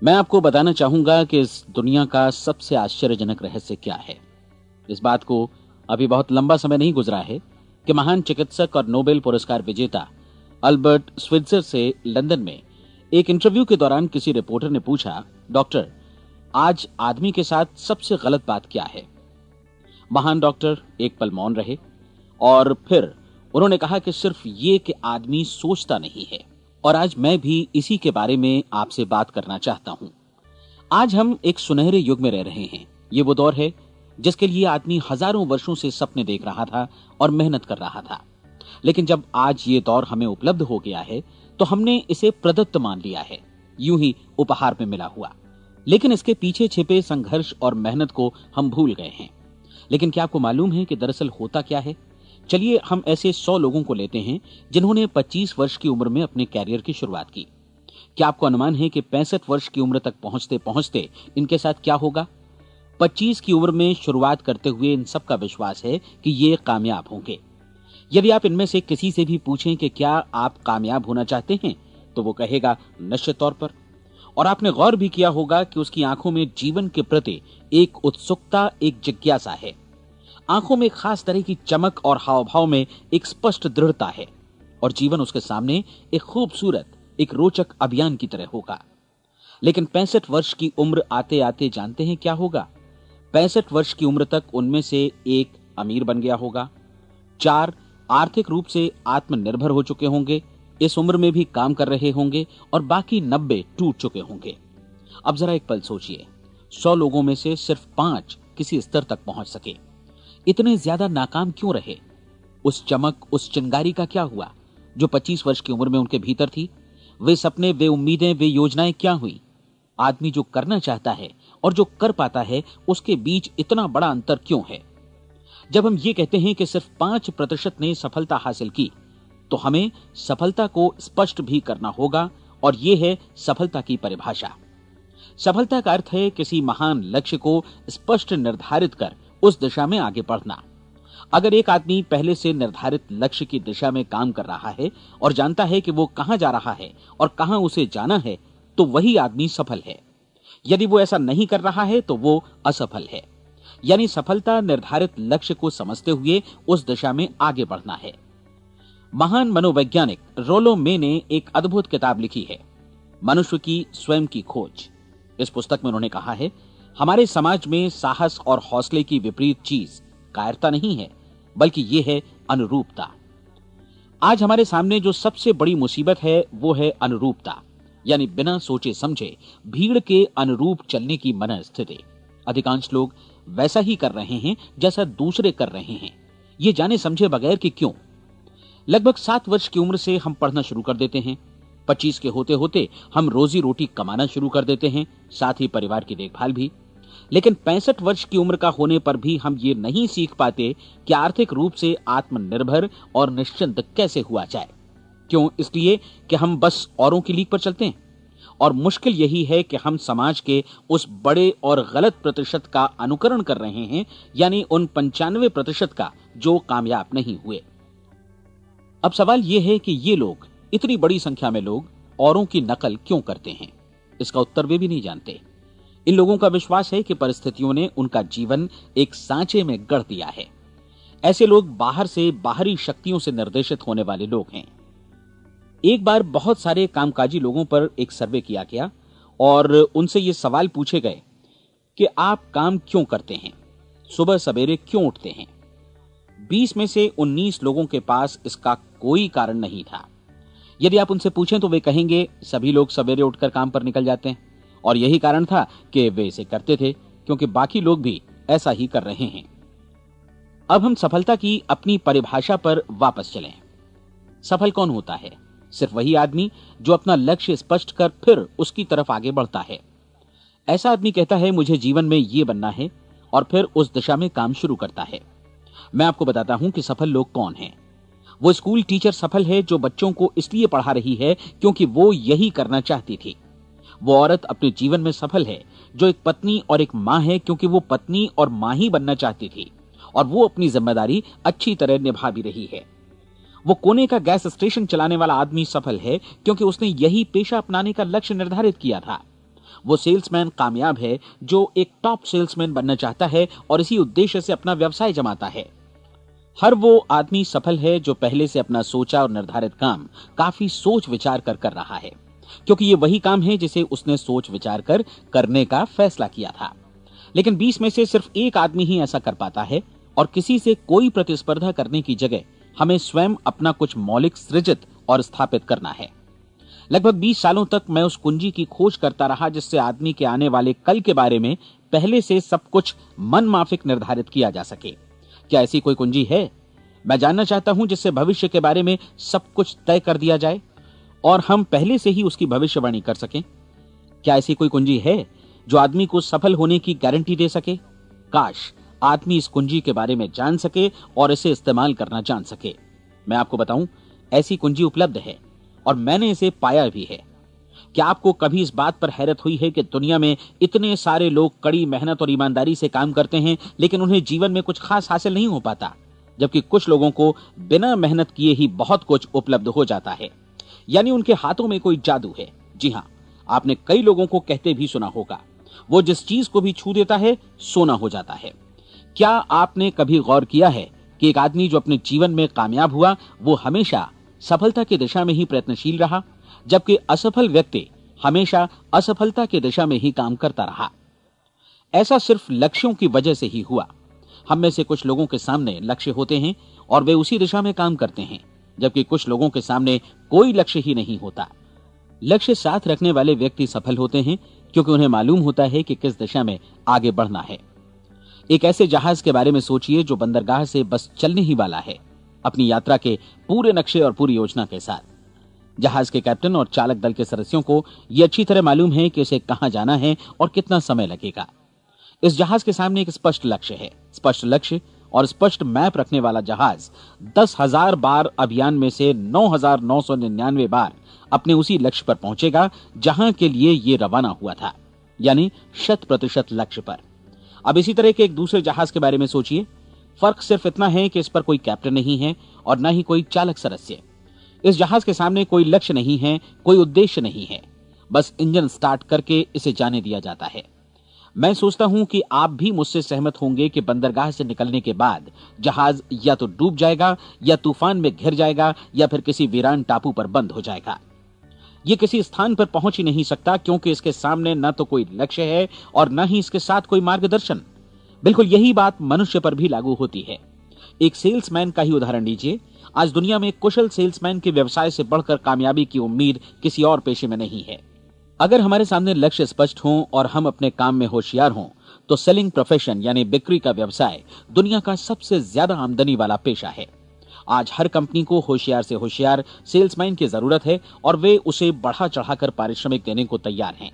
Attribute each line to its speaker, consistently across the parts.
Speaker 1: मैं आपको बताना चाहूंगा कि इस दुनिया का सबसे आश्चर्यजनक रहस्य क्या है। इस बात को अभी बहुत लंबा समय नहीं गुजरा है कि महान चिकित्सक और नोबेल पुरस्कार विजेता अल्बर्ट स्विट्जर से लंदन में एक इंटरव्यू के दौरान किसी रिपोर्टर ने पूछा, डॉक्टर, आज आदमी के साथ सबसे गलत बात क्या है। महान डॉक्टर एक पल मौन रहे और फिर उन्होंने कहा कि सिर्फ ये कि आदमी सोचता नहीं है। और आज मैं भी इसी के बारे में आपसे बात करना चाहता हूं। आज हम एक सुनहरे युग में रह रहे हैं। ये वो दौर है जिसके लिए आदमी हजारों वर्षों से सपने देख रहा था और मेहनत कर रहा था। लेकिन जब आज ये दौर हमें उपलब्ध हो गया है तो हमने इसे प्रदत्त मान लिया है, यूं ही उपहार में मिला हुआ। लेकिन इसके पीछे छिपे संघर्ष और मेहनत को हम भूल गए हैं। लेकिन क्या आपको मालूम है कि दरअसल होता क्या है? चलिए हम ऐसे 100 लोगों को लेते हैं जिन्होंने 25 वर्ष की उम्र में अपने कैरियर की शुरुआत की। क्या आपको अनुमान है कि 65 वर्ष की उम्र तक पहुंचते पहुंचते इनके साथ क्या होगा? 25 की उम्र में शुरुआत करते हुए इन सबका विश्वास है कि ये कामयाब होंगे। यदि आप इनमें से किसी से भी पूछें कि क्या आप कामयाब होना चाहते हैं, तो वो कहेगा निश्चित तौर पर। और आपने गौर भी किया होगा कि उसकी आंखों में जीवन के प्रति एक उत्सुकता, एक जिज्ञासा है। आंखों में खास तरह की चमक और हाव भाव में एक स्पष्ट दृढ़ता है और जीवन उसके सामने एक खूबसूरत, एक रोचक अभियान की तरह होगा। लेकिन 65 वर्ष की उम्र आते आते जानते हैं क्या होगा? 65 वर्ष की उम्र तक उनमें से एक अमीर बन गया होगा, 4 आर्थिक रूप से आत्मनिर्भर हो चुके होंगे, इस उम्र में भी काम कर रहे होंगे और बाकी 90 टूट चुके होंगे। अब जरा एक पल सोचिए, 100 लोगों में से सिर्फ 5 किसी स्तर तक पहुंच सके। इतने ज्यादा नाकाम क्यों रहे? उस चमक, उस चिंगारी का क्या हुआ जो 25 वर्ष की उम्र में उनके भीतर थी? वे सपने, वे उम्मीदें, वे योजनाएं क्या हुई? आदमी जो करना चाहता है और जो कर पाता है, उसके बीच इतना बड़ा अंतर क्यों है? जब हम ये कहते हैं कि सिर्फ 5% ने सफलता हासिल की, तो हमें सफलता को स्पष्ट भी करना होगा और यह है सफलता की परिभाषा। सफलता का अर्थ है किसी महान लक्ष्य को स्पष्ट निर्धारित कर उस दिशा में आगे बढ़ना। अगर एक आदमी पहले से निर्धारित लक्ष्य की दिशा में काम कर रहा है और जानता है कि वो कहां जा रहा है और कहां उसे जाना है, तो वही आदमी सफल है। यदि वो ऐसा नहीं कर रहा है तो वो असफल है। यानी सफलता निर्धारित लक्ष्य को समझते हुए उस दिशा में आगे बढ़ना है। महान मनोवैज्ञानिक रोलो मे ने एक अद्भुत किताब लिखी है, मनुष्य की स्वयं की खोज। इस पुस्तक में उन्होंने कहा है, हमारे समाज में साहस और हौसले की विपरीत चीज कायरता नहीं है, बल्कि यह है अनुरूपता। आज हमारे सामने जो सबसे बड़ी मुसीबत है वो है अनुरूपता, यानी बिना सोचे समझे भीड़ के अनुरूप चलने की मनस्थिति। अधिकांश लोग वैसा ही कर रहे हैं जैसा दूसरे कर रहे हैं, ये जाने समझे बगैर कि क्यों। लगभग 7 वर्ष की उम्र से हम पढ़ना शुरू कर देते हैं। 25 के होते होते हम रोजी रोटी कमाना शुरू कर देते हैं, साथ ही परिवार की देखभाल भी। लेकिन 65 वर्ष की उम्र का होने पर भी हम ये नहीं सीख पाते कि आर्थिक रूप से आत्मनिर्भर और निश्चिंत कैसे हुआ जाए। क्यों? इसलिए कि हम बस औरों की लीक पर चलते हैं। और मुश्किल यही है कि हम समाज के उस बड़े और गलत प्रतिशत का अनुकरण कर रहे हैं, यानी उन 95% का जो कामयाब नहीं हुए। अब सवाल यह है कि ये लोग, इतनी बड़ी संख्या में लोग, औरों की नकल क्यों करते हैं? इसका उत्तर वे भी नहीं जानते। इन लोगों का विश्वास है कि परिस्थितियों ने उनका जीवन एक सांचे में गढ़ दिया है। ऐसे लोग बाहर से बाहरी शक्तियों से निर्देशित होने वाले लोग हैं। एक बार बहुत सारे कामकाजी लोगों पर एक सर्वे किया गया और उनसे ये सवाल पूछे गए कि आप काम क्यों करते हैं, सुबह सवेरे क्यों उठते हैं। 20 में से 19 लोगों के पास इसका कोई कारण नहीं था। यदि आप उनसे पूछें तो वे कहेंगे सभी लोग सवेरे उठकर काम पर निकल जाते हैं और यही कारण था कि वे इसे करते थे क्योंकि बाकी लोग भी ऐसा ही कर रहे हैं। अब हम सफलता की अपनी परिभाषा पर वापस चलें। सफल कौन होता है? सिर्फ वही आदमी जो अपना लक्ष्य स्पष्ट कर फिर उसकी तरफ आगे बढ़ता है। ऐसा आदमी कहता है मुझे जीवन में ये बनना है और फिर उस दिशा में काम शुरू करता है। मैं आपको बताता हूं कि सफल लोग कौन हैं। वो स्कूल टीचर सफल है जो बच्चों को इसलिए पढ़ा रही है क्योंकि वो यही करना चाहती थी। वो औरत अपने जीवन में सफल है जो एक पत्नी और एक मां है क्योंकि वो पत्नी और मां ही बनना चाहती थी और वो अपनी जिम्मेदारी अच्छी तरह निभा भी रही है। वो कोने का गैस स्टेशन चलाने वाला आदमी सफल है क्योंकि उसने यही पेशा अपनाने का लक्ष्य निर्धारित किया था। वो सेल्समैन कामयाब है जो एक टॉप सेल्समैन बनना चाहता है और इसी उद्देश्य से अपना व्यवसाय जमाता है। हर वो आदमी सफल है जो पहले से अपना सोचा और निर्धारित काम काफी सोच विचार कर रहा है, क्योंकि ये वही काम है जिसे उसने सोच विचार कर करने का फैसला किया था। लेकिन 20 में से सिर्फ एक आदमी ही ऐसा कर पाता है, और किसी से कोई प्रतिस्पर्धा करने की जगह हमें स्वयं अपना कुछ मौलिक सृजित और स्थापित करना है। लगभग 20 सालों तक मैं उस कुंजी की खोज करता रहा जिससे आदमी के आने वाले कल के बारे में पहले से सब कुछ मन माफिक निर्धारित किया जा सके। क्या ऐसी कोई कुंजी है? मैं जानना चाहता हूं जिससे भविष्य के बारे में सब कुछ तय कर दिया जाए और हम पहले से ही उसकी भविष्यवाणी कर सकें। क्या ऐसी कोई कुंजी है जो आदमी को सफल होने की गारंटी दे सके? काश आदमी इस कुंजी के बारे में जान सके और इसे इस्तेमाल करना जान सके। मैं आपको बताऊं, ऐसी कुंजी उपलब्ध है और मैंने इसे पाया भी है। क्या आपको कभी इस बात पर हैरत हुई है कि दुनिया में इतने सारे लोग कड़ी मेहनत और ईमानदारी से काम करते हैं, लेकिन उन्हें जीवन में कुछ खास हासिल नहीं हो पाता, जबकि कुछ लोगों को बिना मेहनत किए ही बहुत कुछ उपलब्ध हो जाता है। यानी उनके हाथों में कोई जादू है। जी हां, आपने कई लोगों को कहते भी सुना होगा, वो जिस चीज को भी छू देता है सोना हो जाता है। क्या आपने कभी गौर किया है कि एक आदमी जो अपने जीवन में कामयाब हुआ वो हमेशा सफलता की दिशा में ही प्रयत्नशील रहा, जबकि असफल व्यक्ति हमेशा असफलता की दिशा में ही काम करता रहा? ऐसा सिर्फ लक्ष्यों की वजह से ही हुआ। हम में से कुछ लोगों के सामने लक्ष्य होते हैं और वे उसी दिशा में काम करते हैं, जबकि कुछ लोगों के सामने कोई लक्ष्य ही नहीं होता। लक्ष्य साथ रखने वाले व्यक्ति सफल होते हैं क्योंकि उन्हें मालूम होता है कि किस दिशा में आगे बढ़ना है। एक ऐसे जहाज के बारे में सोचिए जो बंदरगाह से बस चलने ही वाला है, अपनी यात्रा के पूरे नक्शे और पूरी योजना के साथ। जहाज के कैप्टन और चालक दल के सदस्यों को यह अच्छी तरह मालूम है कि उसे कहां जाना है और कितना समय लगेगा। इस जहाज के सामने एक स्पष्ट लक्ष्य है। स्पष्ट लक्ष्य और स्पष्ट मैप रखने वाला जहाज 10,000 बार अभियान में से 9,999 बार अपने उसी लक्ष्य पर पहुंचेगा जहां के लिए ये रवाना हुआ था, यानी 100% लक्ष्य पर। अब इसी तरह के एक दूसरे जहाज के बारे में सोचिए। फर्क सिर्फ इतना है कि इस पर कोई कैप्टन नहीं है और न ही कोई चालक सदस्य। इस जहाज के सामने कोई लक्ष्य नहीं है, कोई उद्देश्य नहीं है, बस इंजन स्टार्ट करके इसे जाने दिया जाता है। मैं सोचता हूं कि आप भी मुझसे सहमत होंगे कि बंदरगाह से निकलने के बाद जहाज या तो डूब जाएगा या तूफान में घिर जाएगा या फिर किसी वीरान टापू पर बंद हो जाएगा। ये किसी स्थान पर पहुंच ही नहीं सकता क्योंकि इसके सामने न तो कोई लक्ष्य है और न ही इसके साथ कोई मार्गदर्शन। बिल्कुल यही बात मनुष्य पर भी लागू होती है। एक सेल्समैन का ही उदाहरण लीजिए। आज दुनिया में कुशल सेल्समैन के व्यवसाय से बढ़कर कामयाबी की उम्मीद किसी और पेशे में नहीं है। अगर हमारे सामने लक्ष्य स्पष्ट हों और हम अपने काम में होशियार हों तो सेलिंग प्रोफेशन यानी बिक्री का व्यवसाय दुनिया का सबसे ज्यादा आमदनी वाला पेशा है। आज हर कंपनी को होशियार से होशियार सेल्समैन की जरूरत है और वे उसे बढ़ा चढ़ाकर पारिश्रमिक देने को तैयार हैं।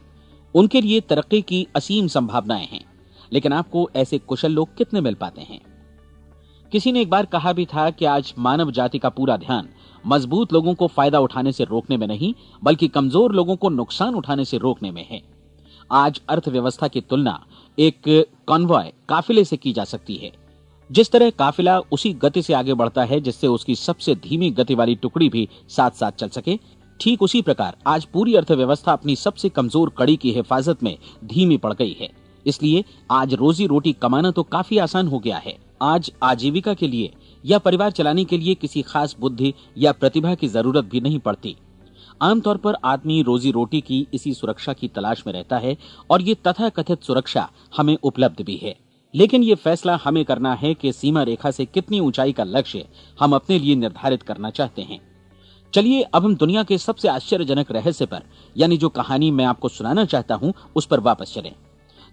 Speaker 1: उनके लिए तरक्की की असीम संभावनाएं हैं, लेकिन आपको ऐसे कुशल लोग कितने मिल पाते हैं? किसी ने एक बार कहा भी था कि आज मानव जाति का पूरा ध्यान मजबूत लोगों को फायदा उठाने से रोकने में नहीं, बल्कि कमजोर लोगों को नुकसान उठाने से रोकने में है। आज अर्थव्यवस्था की तुलना एक कॉन्वॉय काफिले से की जा सकती है। जिस तरह काफिला उसी गति से आगे बढ़ता है जिससे उसकी सबसे धीमी गति वाली टुकड़ी भी साथ साथ चल सके, ठीक उसी प्रकार आज पूरी अर्थव्यवस्था अपनी सबसे कमजोर कड़ी की हिफाजत में धीमी पड़ गई है। इसलिए आज रोजी रोटी कमाना तो काफी आसान हो गया है। आज आजीविका के लिए या परिवार चलाने के लिए किसी खास बुद्धि या प्रतिभा की जरूरत भी नहीं पड़ती। आमतौर पर आदमी रोजी रोटी की इसी सुरक्षा की तलाश में रहता है और ये तथाकथित सुरक्षा हमें उपलब्ध भी है। लेकिन ये फैसला हमें करना है कि सीमा रेखा से कितनी ऊंचाई का लक्ष्य हम अपने लिए निर्धारित करना चाहते हैं। चलिए अब हम दुनिया के सबसे आश्चर्यजनक रहस्य पर, यानी जो कहानी मैं आपको सुनाना चाहता हूं, उस पर वापस चलें।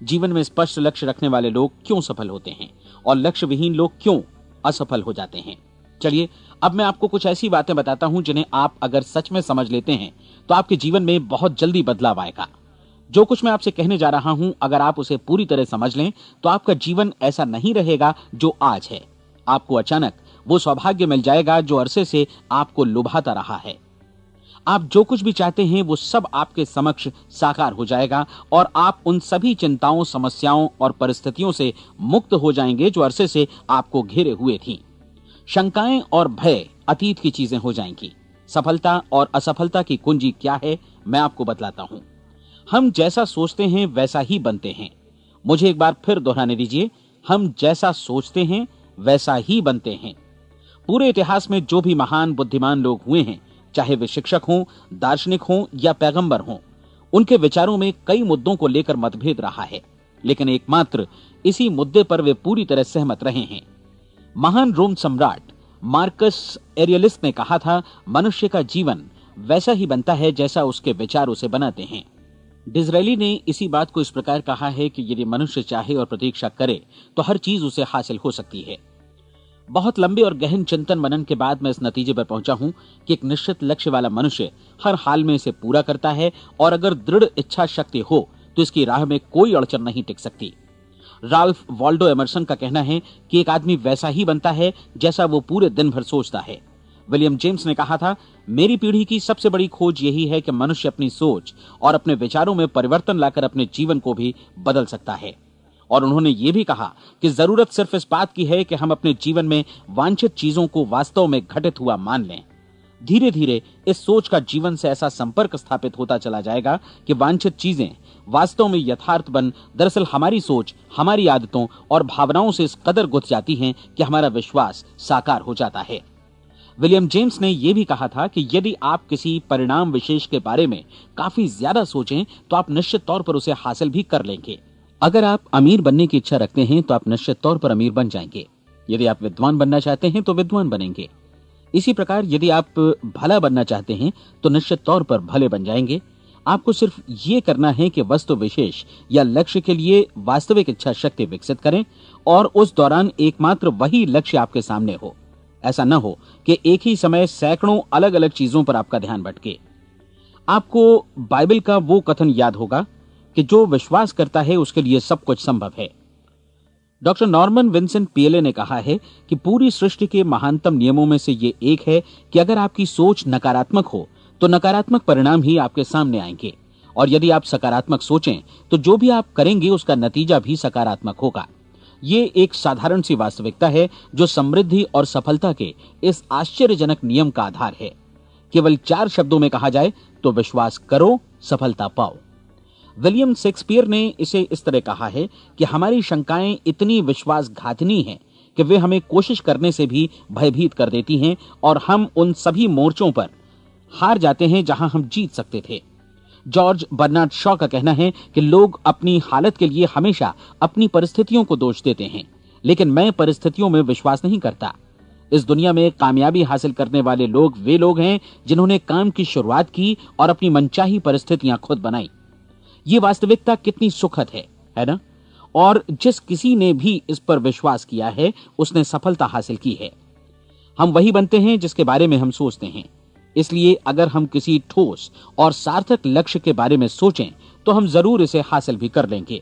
Speaker 1: जीवन में स्पष्ट लक्ष्य रखने वाले लोग क्यों सफल होते हैं और लक्ष्य विहीन लोग क्यों असफल हो जाते हैं? चलिए अब मैं आपको कुछ ऐसी बातें बताता हूं जिन्हें आप अगर सच में समझ लेते हैं तो आपके जीवन में बहुत जल्दी बदलाव आएगा। जो कुछ मैं आपसे कहने जा रहा हूं, अगर आप उसे पूरी तरह समझ लें तो आपका जीवन ऐसा नहीं रहेगा जो आज है। आपको अचानक वो सौभाग्य मिल जाएगा जो अरसे से आपको लुभाता रहा है। आप जो कुछ भी चाहते हैं वो सब आपके समक्ष साकार हो जाएगा और आप उन सभी चिंताओं, समस्याओं और परिस्थितियों से मुक्त हो जाएंगे जो अरसे से आपको घेरे हुए थी। शंकाएं और भय अतीत की चीजें हो जाएंगी। सफलता और असफलता की कुंजी क्या है, मैं आपको बतलाता हूं। हम जैसा सोचते हैं वैसा ही बनते हैं। मुझे एक बार फिर दोहराने दीजिए, हम जैसा सोचते हैं वैसा ही बनते हैं। पूरे इतिहास में जो भी महान बुद्धिमान लोग हुए हैं, चाहे वे शिक्षक हों, दार्शनिक हों या पैगंबर हों, उनके विचारों में कई मुद्दों को लेकर मतभेद रहा है, लेकिन एकमात्र इसी मुद्दे पर वे पूरी तरह सहमत रहे हैं। महान रोम सम्राट मार्कस एरियलिस ने कहा था, मनुष्य का जीवन वैसा ही बनता है जैसा उसके विचार उसे बनाते हैं। डिज़रायली ने इसी बात को इस प्रकार कहा है कि यदि मनुष्य चाहे और प्रतीक्षा करे तो हर चीज उसे हासिल हो सकती है। बहुत लंबे और गहन चिंतन मनन के बाद मैं इस नतीजे पर पहुंचा हूं कि एक निश्चित लक्ष्य वाला मनुष्य हर हाल में इसे पूरा करता है, और अगर दृढ़ इच्छा शक्ति हो तो इसकी राह में कोई अड़चन नहीं टिक सकती। राल्फ वॉल्डो एमर्सन का कहना है कि एक आदमी वैसा ही बनता है जैसा वो पूरे दिन भर सोचता है। विलियम जेम्स ने कहा था, मेरी पीढ़ी की सबसे बड़ी खोज यही है कि मनुष्य अपनी सोच और अपने विचारों में परिवर्तन लाकर अपने जीवन को भी बदल सकता है। और उन्होंने ये भी कहा कि जरूरत सिर्फ इस बात की है कि हम अपने जीवन में वांछित चीजों को वास्तव में घटित हुआ मान लें। धीरे धीरे इस सोच का जीवन से ऐसा संपर्क स्थापित होता चला जाएगा कि वांछित चीजें वास्तव में यथार्थ बन दरअसल हमारी सोच, हमारी आदतों और भावनाओं से इस कदर गुथ जाती हैं कि हमारा विश्वास साकार हो जाता है। विलियम जेम्स ने यह भी कहा था कि यदि आप किसी परिणाम विशेष के बारे में काफी ज्यादा सोचें तो आप निश्चित तौर पर उसे हासिल भी कर लेंगे। अगर आप अमीर बनने की इच्छा रखते हैं तो आप निश्चित तौर पर अमीर बन जाएंगे। यदि आप विद्वान बनना चाहते हैं तो विद्वान बनेंगे। इसी प्रकार यदि आप भला बनना चाहते हैं तो निश्चित तौर पर भले बन जाएंगे। आपको सिर्फ ये करना है कि वस्तु विशेष या लक्ष्य के लिए वास्तविक इच्छा शक्ति विकसित करें, और उस दौरान एकमात्र वही लक्ष्य आपके सामने हो। ऐसा न हो कि एक ही समय सैकड़ों अलग अलग चीजों पर आपका ध्यान भटके। आपको बाइबल का वो कथन याद होगा कि जो विश्वास करता है उसके लिए सब कुछ संभव है। डॉक्टर नॉर्मन विंसेंट पीएले ने कहा है कि पूरी सृष्टि के महानतम नियमों में से ये एक है कि अगर आपकी सोच नकारात्मक हो तो नकारात्मक परिणाम ही आपके सामने आएंगे, और यदि आप सकारात्मक सोचें तो जो भी आप करेंगे उसका नतीजा भी सकारात्मक होगा। ये एक साधारण सी वास्तविकता है जो समृद्धि और सफलता के इस आश्चर्यजनक नियम का आधार है। केवल 4 शब्दों में कहा जाए तो विश्वास करो, सफलता पाओ। विलियम शेक्सपियर ने इसे इस तरह कहा है कि हमारी शंकाएं इतनी विश्वासघातिनी हैं कि वे हमें कोशिश करने से भी भयभीत कर देती हैं, और हम उन सभी मोर्चों पर हार जाते हैं जहां हम जीत सकते थे। जॉर्ज बर्नार्ड शॉ का कहना है कि लोग अपनी हालत के लिए हमेशा अपनी परिस्थितियों को दोष देते हैं, लेकिन मैं परिस्थितियों में विश्वास नहीं करता। इस दुनिया में कामयाबी हासिल करने वाले लोग वे लोग हैं जिन्होंने काम की शुरुआत की और अपनी मनचाही परिस्थितियां खुद बनाई। ये वास्तविकता कितनी सुखद है ना? और जिस किसी ने भी इस पर विश्वास किया है उसने सफलता हासिल की है। हम वही बनते हैं जिसके बारे में हम सोचते हैं। इसलिए अगर हम किसी ठोस और सार्थक लक्ष्य के बारे में सोचें तो हम जरूर इसे हासिल भी कर लेंगे।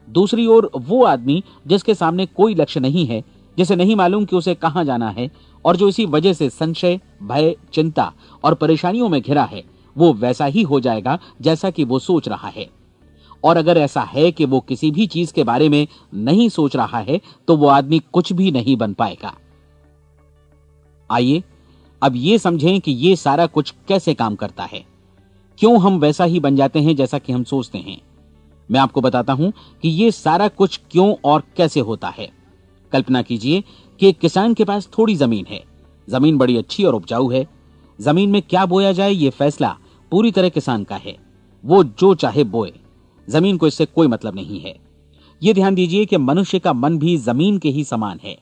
Speaker 1: दूसरी ओर वो आदमी जिसके सामने कोई लक्ष्य नहीं है, जिसे नहीं मालूम कि उसे कहां जाना है, और जो इसी वजह से संशय, भय, चिंता और परेशानियों में घिरा है, वो वैसा ही हो जाएगा जैसा कि वो सोच रहा है। और अगर ऐसा है कि वो किसी भी चीज के बारे में नहीं सोच रहा है तो वो आदमी कुछ भी नहीं बन पाएगा। आइए अब ये समझें कि ये सारा कुछ कैसे काम करता है, क्यों हम वैसा ही बन जाते हैं जैसा कि हम सोचते हैं। मैं आपको बताता हूं कि ये सारा कुछ क्यों और कैसे होता है। कल्पना कीजिए कि एक किसान के पास थोड़ी जमीन है। जमीन बड़ी अच्छी और उपजाऊ है। जमीन में क्या बोया जाए ये फैसला पूरी तरह किसान का है। वो जो चाहे बोए, जमीन को इससे कोई मतलब नहीं है। ये ध्यान दीजिए कि मनुष्य का मन भी जमीन के ही समान है,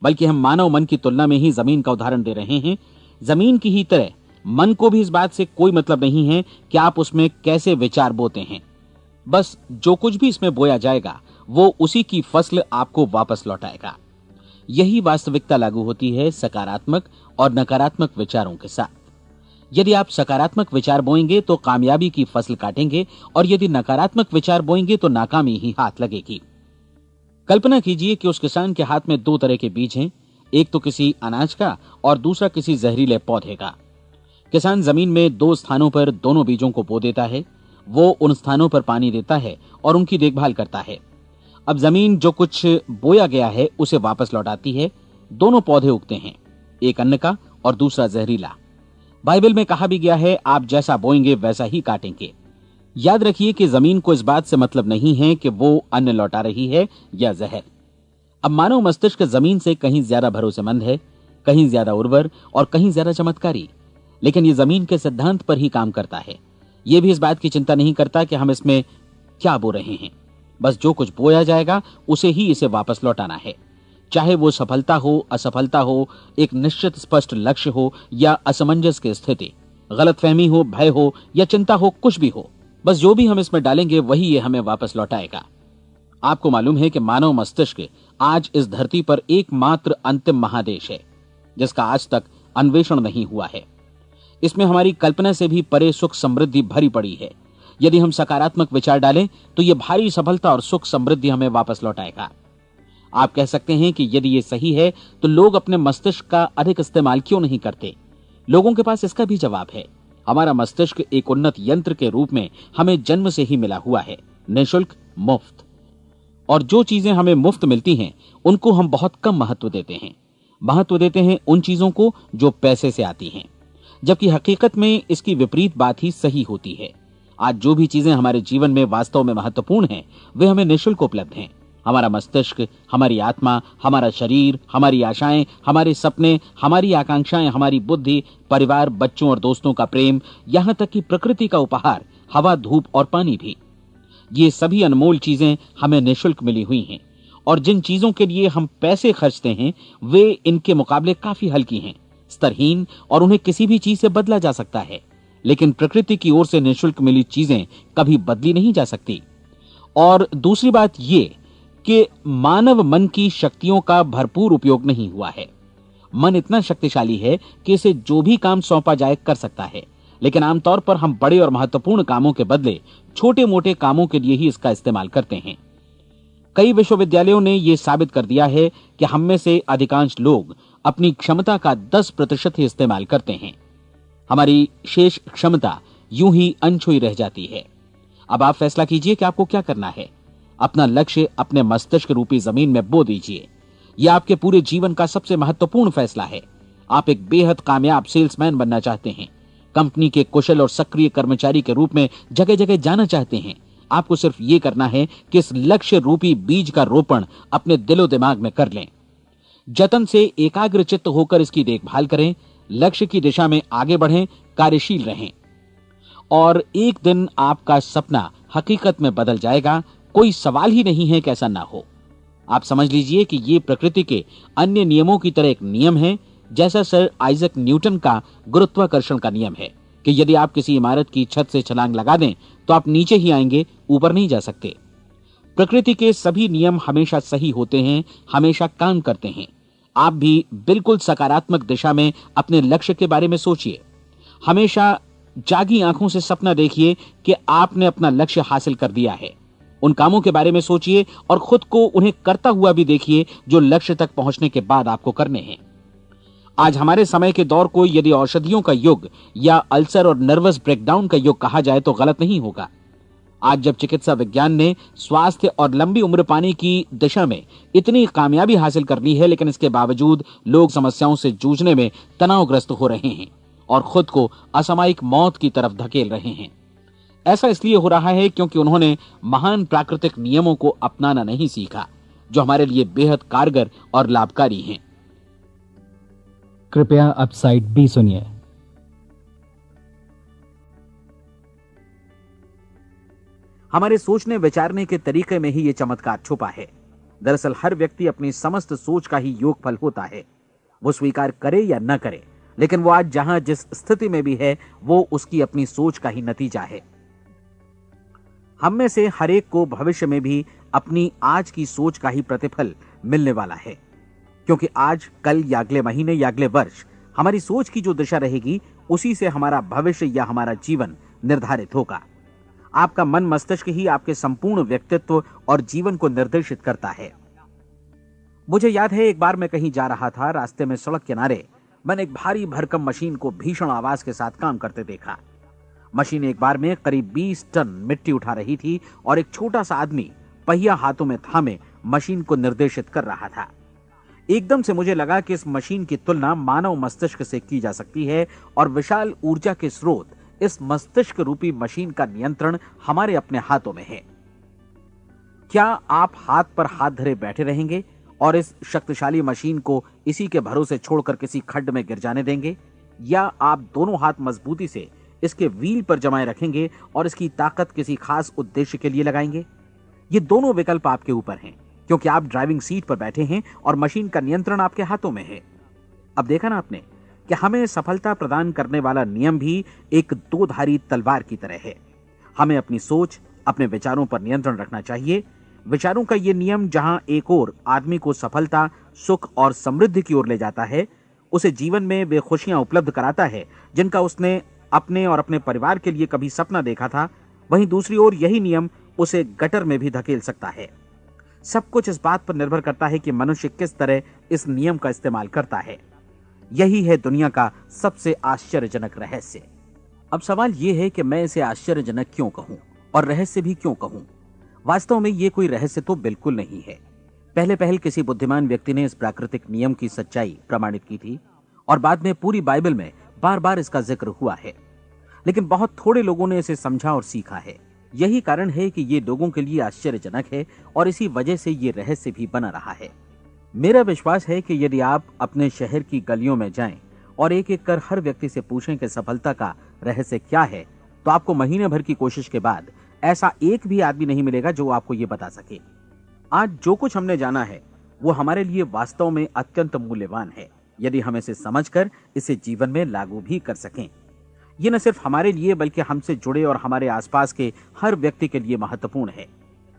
Speaker 1: बल्कि हम मानव मन की तुलना में ही जमीन का उदाहरण दे रहे हैं। जमीन की ही तरह मन को भी इस बात से कोई मतलब नहीं है कि आप उसमें कैसे विचार बोते हैं। बस जो कुछ भी इसमें बोया जाएगा वो उसी की फसल आपको वापस लौटाएगा। यही वास्तविकता लागू होती है सकारात्मक और नकारात्मक विचारों के साथ। यदि आप सकारात्मक विचार बोएंगे तो कामयाबी की फसल काटेंगे, और यदि नकारात्मक विचार बोएंगे तो नाकामी ही हाथ लगेगी। कल्पना कीजिए कि उस किसान के हाथ में 2 तरह के बीज हैं, एक तो किसी अनाज का और दूसरा किसी जहरीले पौधे का। किसान जमीन में 2 स्थानों पर दोनों बीजों को बो देता है। वो उन स्थानों पर पानी देता है और उनकी देखभाल करता है। अब जमीन जो कुछ बोया गया है उसे वापस लौटाती है। दोनों पौधे उगते हैं, एक अन्न का और दूसरा जहरीला। बाइबल में कहा भी गया है, आप जैसा बोएंगे वैसा ही काटेंगे। याद रखिए कि जमीन को इस बात से मतलब नहीं है कि वो अन्न लौटा रही है या जहर। अब मानव मस्तिष्क जमीन से कहीं ज्यादा भरोसेमंद है, कहीं ज्यादा उर्वर और कहीं ज्यादा चमत्कारी, लेकिन ये जमीन के सिद्धांत पर ही काम करता है। ये भी इस बात की चिंता नहीं करता कि हम इसमें क्या बो रहे हैं। बस जो कुछ बोया जाएगा उसे ही इसे वापस लौटाना है, चाहे वो सफलता हो, असफलता हो, एक निश्चित स्पष्ट लक्ष्य हो या असमंजस की स्थिति, गलतफहमी हो, भय हो या चिंता हो, कुछ भी हो। बस जो भी हम इसमें डालेंगे वही ये हमें वापस लौटाएगा। आपको मालूम है कि मानव मस्तिष्क आज इस धरती पर एकमात्र अंतिम महादेश है जिसका आज तक अन्वेषण नहीं हुआ है। इसमें हमारी कल्पना से भी परे सुख समृद्धि भरी पड़ी है। यदि हम सकारात्मक विचार डालें तो यह भारी सफलता और सुख समृद्धि हमें वापस लौटाएगा। आप कह सकते हैं कि यदि ये सही है तो लोग अपने मस्तिष्क का अधिक इस्तेमाल क्यों नहीं करते? लोगों के पास इसका भी जवाब है। हमारा मस्तिष्क एक उन्नत यंत्र के रूप में हमें जन्म से ही मिला हुआ है, निःशुल्क, मुफ्त। और जो चीजें हमें मुफ्त मिलती हैं उनको हम बहुत कम महत्व देते हैं। महत्व देते हैं उन चीजों को जो पैसे से आती हैं, जबकि हकीकत में इसकी विपरीत बात ही सही होती है। आज जो भी चीजें हमारे जीवन में वास्तव में महत्वपूर्ण हैं वे हमें निःशुल्क उपलब्ध हैं। हमारा मस्तिष्क, हमारी आत्मा, हमारा शरीर, हमारी आशाएं, हमारे सपने, हमारी आकांक्षाएं, हमारी बुद्धि, परिवार, बच्चों और दोस्तों का प्रेम, यहां तक कि प्रकृति का उपहार, हवा, धूप और पानी भी। ये सभी अनमोल चीजें हमें निःशुल्क मिली हुई हैं, और जिन चीजों के लिए हम पैसे खर्चते हैं वे इनके मुकाबले काफी हल्की हैं, स्तरहीन, और उन्हें किसी भी चीज से बदला जा सकता है। लेकिन प्रकृति की ओर से निःशुल्क मिली चीजें कभी बदली नहीं जा सकती। और दूसरी बात ये कि मानव मन की शक्तियों का भरपूर उपयोग नहीं हुआ है। मन इतना शक्तिशाली है कि इसे जो भी काम सौंपा जाए कर सकता है, लेकिन आमतौर पर हम बड़े और महत्वपूर्ण कामों के बदले छोटे मोटे कामों के लिए ही इसका इस्तेमाल करते हैं। कई विश्वविद्यालयों ने यह साबित कर दिया है कि हम में से अधिकांश लोग अपनी क्षमता का 10% ही इस्तेमाल करते हैं। हमारी शेष क्षमता यूं ही अनछुई रह जाती है। अब आप फैसला कीजिए कि आपको क्या करना है। अपना लक्ष्य अपने मस्तिष्क रूपी जमीन में बो दीजिए। यह आपके पूरे जीवन का सबसे महत्वपूर्ण फैसला है। आप एक बेहद कामयाब सेल्समैन बनना चाहते हैं, कंपनी के कुशल और सक्रिय कर्मचारी के रूप में जगह जगह जाना चाहते हैं। आपको सिर्फ ये करना है कि इस लक्ष्य रूपी बीज का रोपण अपने दिलो दिमाग में कर लें। जतन से एकाग्रचित्त होकर इसकी देखभाल करें, लक्ष्य की दिशा में आगे बढ़ें, कार्यशील रहें, और एक दिन आपका सपना हकीकत में बदल जाएगा। कोई सवाल ही नहीं है कि ऐसा ना हो। आप समझ लीजिए कि ये प्रकृति के अन्य नियमों की तरह एक नियम है, जैसा सर आइजक न्यूटन का गुरुत्वाकर्षण का नियम है कि यदि आप किसी इमारत की छत से छलांग लगा दें तो आप नीचे ही आएंगे, ऊपर नहीं जा सकते। प्रकृति के सभी नियम हमेशा सही होते हैं, हमेशा काम करते हैं। आप भी बिल्कुल सकारात्मक दिशा में अपने लक्ष्य के बारे में सोचिए। हमेशा जागी आंखों से सपना देखिए कि आपने अपना लक्ष्य हासिल कर दिया है। उन कामों के बारे में सोचिए और खुद को उन्हें करता हुआ भी देखिए जो लक्ष्य तक पहुंचने के बाद आपको करने हैं। आज हमारे समय के दौर को यदि औषधियों का युग या अल्सर और नर्वस ब्रेकडाउन का युग कहा जाए तो गलत नहीं होगा। आज जब चिकित्सा विज्ञान ने स्वास्थ्य और लंबी उम्र पाने की दिशा में इतनी कामयाबी हासिल कर ली है, लेकिन इसके बावजूद लोग समस्याओं से जूझने में तनावग्रस्त हो रहे हैं और खुद को असामयिक मौत की तरफ धकेल रहे हैं। ऐसा इसलिए हो रहा है क्योंकि उन्होंने महान प्राकृतिक नियमों को अपनाना नहीं सीखा, जो हमारे लिए बेहद कारगर और लाभकारी हैं।
Speaker 2: कृपया अब साइड बी सुनिए।
Speaker 1: हमारे सोचने विचारने के तरीके में ही ये चमत्कार छुपा है। दरअसल हर व्यक्ति अपनी समस्त सोच का ही योगफल होता है। वो स्वीकार करे या न करे, लेकिन वो आज जहां जिस स्थिति में भी है वो उसकी अपनी सोच का ही नतीजा है। हम में से हर एक को भविष्य में भी अपनी आज की सोच का ही प्रतिफल मिलने वाला है, क्योंकि आज, कल या अगले महीने या अगले वर्ष हमारी सोच की जो दिशा रहेगी उसी से हमारा भविष्य या हमारा जीवन निर्धारित होगा। आपका मन मस्तिष्क ही आपके संपूर्ण व्यक्तित्व और जीवन को निर्देशित करता है। मुझे याद है एक बार मैं कहीं जा रहा था, रास्ते में सड़क किनारे मैंने एक भारी भरकम मशीन को भीषण आवाज के साथ काम करते देखा। मशीन एक बार में करीब 20 टन मिट्टी उठा रही थी और एक छोटा सा आदमी पहिया हाथों में थामे मशीन को निर्देशित कर रहा था। एकदम से मुझे लगा कि इस मशीन की तुलना मानव मस्तिष्क से की जा सकती है और विशाल ऊर्जा के स्रोत इस मस्तिष्क रूपी मशीन का नियंत्रण हमारे अपने हाथों में है। क्या आप हाथ पर हाथ धरे बैठे रहेंगे और इस शक्तिशाली मशीन को इसी के भरोसे छोड़कर किसी खड्ड में गिर जाने देंगे, या आप दोनों हाथ मजबूती से इसके व्हील पर जमाए रखेंगे और इसकी ताकत किसी खास उद्देश्य के लिए लगाएंगे? ये दोनों विकल्प आपके ऊपर हैं, क्योंकि आप ड्राइविंग सीट पर बैठे हैं और मशीन का नियंत्रण आपके हाथों में है। अब देखा ना आपने कि हमें सफलता प्रदान करने वाला नियम भी एक दो-धारी तलवार की तरह है। हमें अपनी सोच, अपने विचारों पर नियंत्रण रखना चाहिए। विचारों का ये नियम जहां एक ओर आदमी को सफलता, सुख और समृद्धि की ओर ले जाता है, उसे जीवन में वे खुशियां उपलब्ध कराता है जिनका उसने अपने और अपने परिवार के लिए कभी सपना देखा था, वहीं दूसरी ओर यही नियम उसे गटर में भी धकेल सकता है। सब कुछ इस बात पर निर्भर करता है कि मनुष्य किस तरह इस नियम का इस्तेमाल करता है। यही है दुनिया का सबसे आश्चर्यजनक रहस्य। अब सवाल यह है कि मैं इसे आश्चर्यजनक क्यों कहूं और रहस्य भी क्यों कहूं? वास्तव में यह कोई रहस्य तो बिल्कुल नहीं है। पहले पहल किसी बुद्धिमान व्यक्ति ने इस प्राकृतिक नियम की सच्चाई प्रमाणित की थी और बाद में पूरी बाइबल में बार बार इसका जिक्र हुआ है, लेकिन बहुत थोड़े लोगों ने इसे समझा और सीखा है। यही कारण है कि ये लोगों के लिए आश्चर्यजनक है और इसी वजह से ये रहस्य भी बना रहा है। मेरा विश्वास है कि यदि आप अपने शहर की गलियों में जाएं और एक एक कर हर व्यक्ति से पूछें कि सफलता का रहस्य क्या है, तो आपको महीने भर की कोशिश के बाद ऐसा एक भी आदमी नहीं मिलेगा जो आपको ये बता सके। आज जो कुछ हमने जाना है वो हमारे लिए वास्तव में अत्यंत मूल्यवान है, यदि हम इसे समझकर इसे जीवन में लागू भी कर सकें। ये न सिर्फ हमारे लिए बल्कि हमसे जुड़े और हमारे आसपास के हर व्यक्ति के लिए महत्वपूर्ण है।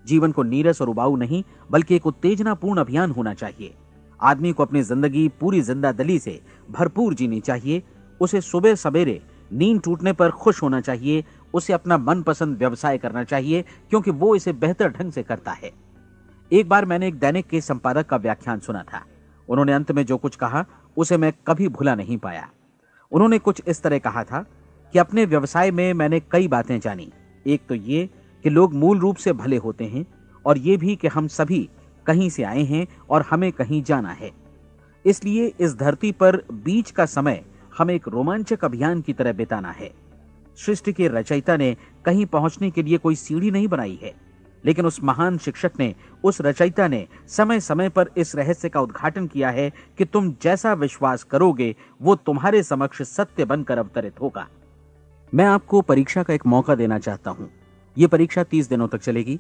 Speaker 1: जीवन को नीरस और उबाऊ नहीं बल्कि एक उत्तेजनापूर्ण अभियान होना चाहिए। आदमी को अपनी जिंदगी पूरी जिंदादिली से भरपूर जीनी चाहिए। उसे सुबह सवेरे नींद टूटने पर खुश होना चाहिए। उसे अपना मनपसंद व्यवसाय करना चाहिए क्योंकि वो इसे बेहतर ढंग से करता है। एक बार मैंने एक दैनिक के संपादक का व्याख्यान सुना था। उन्होंने अंत में जो कुछ कहा उसे मैं कभी भुला नहीं पाया। उन्होंने कुछ इस तरह कहा था कि अपने व्यवसाय में मैंने कई बातें जानी। एक तो ये कि लोग मूल रूप से भले होते हैं और ये भी कि हम सभी कहीं से आए हैं और हमें कहीं जाना है। इसलिए इस धरती पर बीच का समय हमें एक रोमांचक अभियान की तरह बिताना है। सृष्टि के रचयिता ने कहीं पहुंचने के लिए कोई सीढ़ी नहीं बनाई है, लेकिन उस महान शिक्षक ने, उस रचयिता ने समय समय पर इस रहस्य का उद्घाटन किया है कि तुम जैसा विश्वास करोगे वो तुम्हारे समक्ष सत्य बनकर अवतरित होगा। मैं आपको परीक्षा का एक मौका देना चाहता हूं। यह परीक्षा 30 दिनों तक चलेगी।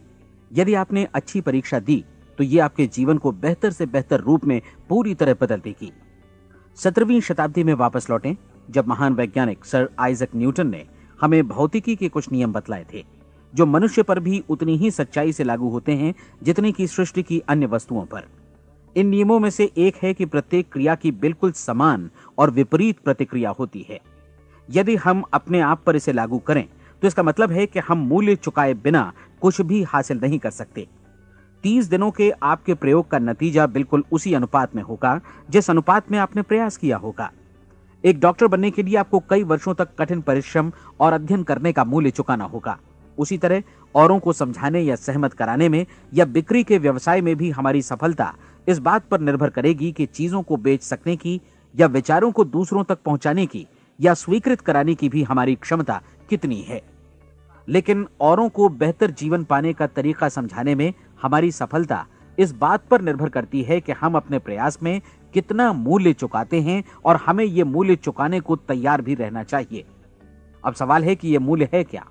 Speaker 1: यदि आपने अच्छी परीक्षा दी तो ये आपके जीवन को बेहतर से बेहतर रूप में पूरी तरह बदल देगी। 17वीं शताब्दी में वापस लौटें, जब महान वैज्ञानिक सर आइजक न्यूटन ने हमें भौतिकी के कुछ नियम बतलाए थे, जो मनुष्य पर भी उतनी ही सच्चाई से लागू होते हैं जितनी की सृष्टि की अन्य वस्तुओं पर। इन नियमों में से एक है कि प्रत्येक क्रिया की बिल्कुल समान और विपरीत प्रतिक्रिया होती है। यदि हम अपने आप पर इसे लागू करें तो इसका मतलब है कि हम मूल्य चुकाए बिना कुछ भी हासिल नहीं कर सकते। 30 दिनों के आपके प्रयोग का नतीजा बिल्कुल उसी अनुपात में होगा जिस अनुपात में आपने प्रयास किया होगा। एक डॉक्टर बनने के लिए आपको कई वर्षों तक कठिन परिश्रम और अध्ययन करने का मूल्य चुकाना होगा। उसी तरह औरों को समझाने या सहमत कराने में या बिक्री के व्यवसाय में भी हमारी सफलता इस बात पर निर्भर करेगी कि चीजों को बेच सकने की या विचारों को दूसरों तक पहुंचाने की या स्वीकृत कराने की भी हमारी क्षमता कितनी है। लेकिन औरों को बेहतर जीवन पाने का तरीका समझाने में हमारी सफलता इस बात पर निर्भर करती है कि हम अपने प्रयास में कितना मूल्य चुकाते हैं और हमें यह मूल्य चुकाने को तैयार भी रहना चाहिए। अब सवाल है कि यह मूल्य है क्या?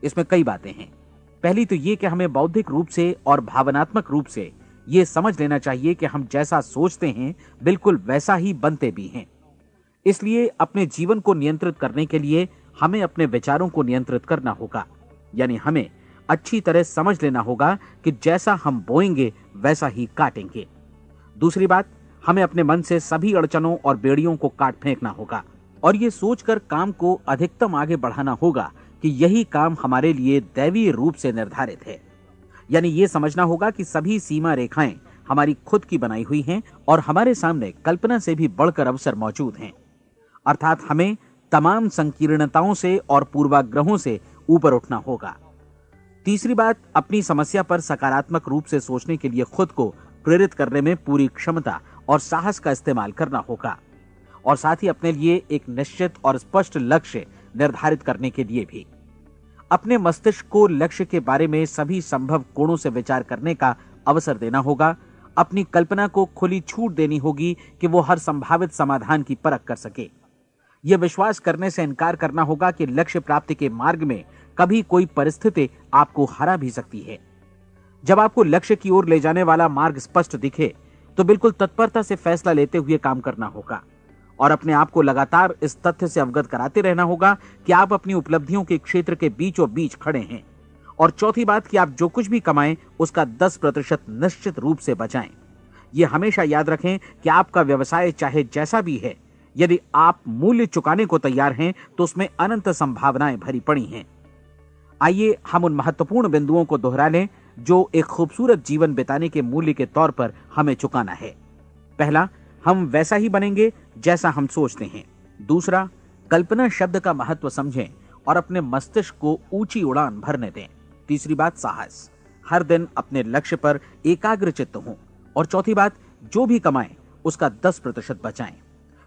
Speaker 1: इसमें कई बातें हैं। पहली तो यह कि हमें बौद्धिक रूप से और भावनात्मक रूप से यह समझ लेना चाहिए कि हम जैसा सोचते हैं बिल्कुल वैसा ही बनते भी हैं। इसलिए अपने जीवन को नियंत्रित करने के लिए हमें अपने विचारों को नियंत्रित करना होगा। यानी हमें अच्छी तरह समझ लेना होगा कि जैसा हम बोएंगे वैसा ही काटेंगे। दूसरी बात, हमें अपने मन से सभी अड़चनों और बेड़ियों को काट फेंकना होगा और ये सोचकर काम को अधिकतम आगे बढ़ाना होगा कि यही काम हमारे लिए दैवीय रूप से निर्धारित है। यानी ये समझना होगा कि सभी सीमा रेखाएं हमारी खुद की बनाई हुई हैं और हमारे सामने कल्पना से भी बढ़कर अवसर मौजूद हैं। अर्थात हमें तमाम संकीर्णताओं से और पूर्वाग्रहों से ऊपर उठना होगा। तीसरी बात, अपनी समस्या पर सकारात्मक रूप से सोचने के लिए खुद को प्रेरित करने में पूरी क्षमता और साहस का इस्तेमाल करना होगा और साथ ही अपने लिए एक निश्चित और स्पष्ट लक्ष्य निर्धारित करने के लिए भी। अपने मस्तिष्क को लक्ष्य के बारे में सभी संभव कोणों से विचार करने का अवसर देना होगा। अपनी कल्पना को खुली छूट देनी होगी कि वो हर संभावित समाधान की परख कर सके। यह विश्वास करने से इनकार करना होगा कि लक्ष्य प्राप्ति के मार्ग में कभी कोई परिस्थिति आपको हरा भी सकती है। जब आपको लक्ष्य की ओर ले जाने वाला मार्ग स्पष्ट दिखे तो बिल्कुल तत्परता से फैसला लेते हुए काम करना होगा और अपने आप को लगातार इस तथ्य से अवगत कराते रहना होगा कि आप अपनी उपलब्धियों के क्षेत्र के बीचों बीच खड़े हैं। और चौथी बात कि आप जो कुछ भी कमाएं उसका 10% निश्चित रूप से बचाएं। यह हमेशा याद रखें कि आपका व्यवसाय चाहे जैसा भी है, यदि आप मूल्य चुकाने को तैयार हैं तो उसमें अनंत संभावनाएं भरी पड़ी हैं। आइए हम उन महत्वपूर्ण बिंदुओं को दोहरा लें जो एक खूबसूरत जीवन बिताने के मूल्य के तौर पर हमें चुकाना है। पहला, हम वैसा ही बनेंगे जैसा हम सोचते हैं। दूसरा, कल्पना शब्द का महत्व समझें और अपने मस्तिष्क को ऊंची उड़ान भरने दें। तीसरी बात, साहस, हर दिन अपने लक्ष्य पर एकाग्र चित्त हों। और चौथी बात, जो भी कमाएं उसका 10% बचाएं।